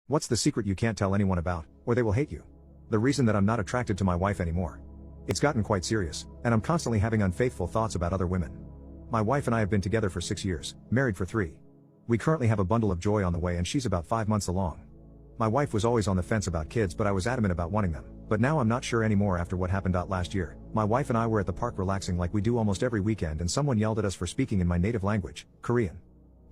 What's the secret you can't tell anyone about, or they will hate you? The reason that I'm not attracted to my wife anymore. It's gotten quite serious, and I'm constantly having unfaithful thoughts about other women. My wife and I have been together for 6 years, married for 3. We currently have a bundle of joy on the way and she's about 5 months along. My wife was always on the fence about kids, but I was adamant about wanting them. But now I'm not sure anymore after what happened last year. My wife and I were at the park relaxing like we do almost every weekend, and someone yelled at us for speaking in my native language, Korean.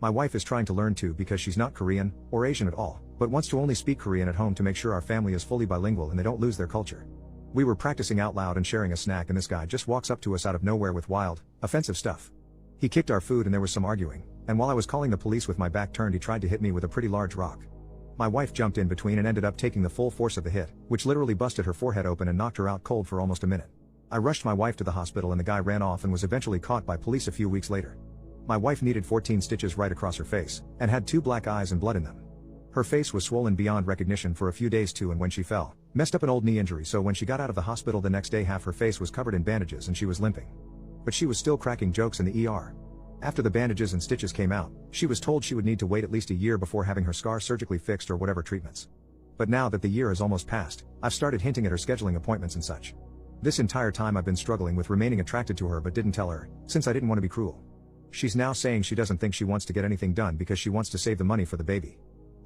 My wife is trying to learn too because she's not Korean, or Asian at all, but wants to only speak Korean at home to make sure our family is fully bilingual and they don't lose their culture. We were practicing out loud and sharing a snack, and this guy just walks up to us out of nowhere with wild, offensive stuff. He kicked our food and there was some arguing, and while I was calling the police with my back turned, he tried to hit me with a pretty large rock. My wife jumped in between and ended up taking the full force of the hit, which literally busted her forehead open and knocked her out cold for almost a minute. I rushed my wife to the hospital and the guy ran off and was eventually caught by police a few weeks later. My wife needed 14 stitches right across her face, and had 2 black eyes and blood in them. Her face was swollen beyond recognition for a few days too, and when she fell, messed up an old knee injury, so when she got out of the hospital the next day half her face was covered in bandages and she was limping. But she was still cracking jokes in the ER. After the bandages and stitches came out, she was told she would need to wait at least a year before having her scar surgically fixed or whatever treatments. But now that the year is almost past, I've started hinting at her scheduling appointments and such. This entire time I've been struggling with remaining attracted to her but didn't tell her, since I didn't want to be cruel. She's now saying she doesn't think she wants to get anything done because she wants to save the money for the baby.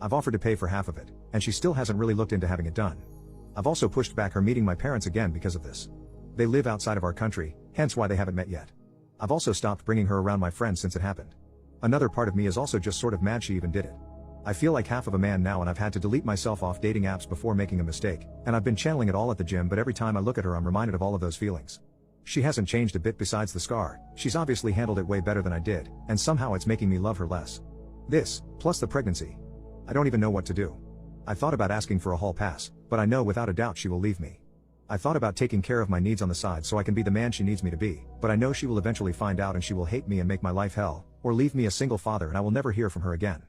I've offered to pay for half of it, and she still hasn't really looked into having it done. I've also pushed back her meeting my parents again because of this. They live outside of our country, hence why they haven't met yet. I've also stopped bringing her around my friends since it happened. Another part of me is also just sort of mad she even did it. I feel like half of a man now, and I've had to delete myself off dating apps before making a mistake, and I've been channeling it all at the gym, but every time I look at her I'm reminded of all of those feelings. She hasn't changed a bit besides the scar. She's obviously handled it way better than I did, and somehow it's making me love her less. This, plus the pregnancy. I don't even know what to do. I thought about asking for a hall pass, but I know without a doubt she will leave me. I thought about taking care of my needs on the side so I can be the man she needs me to be, but I know she will eventually find out and she will hate me and make my life hell, or leave me a single father and I will never hear from her again.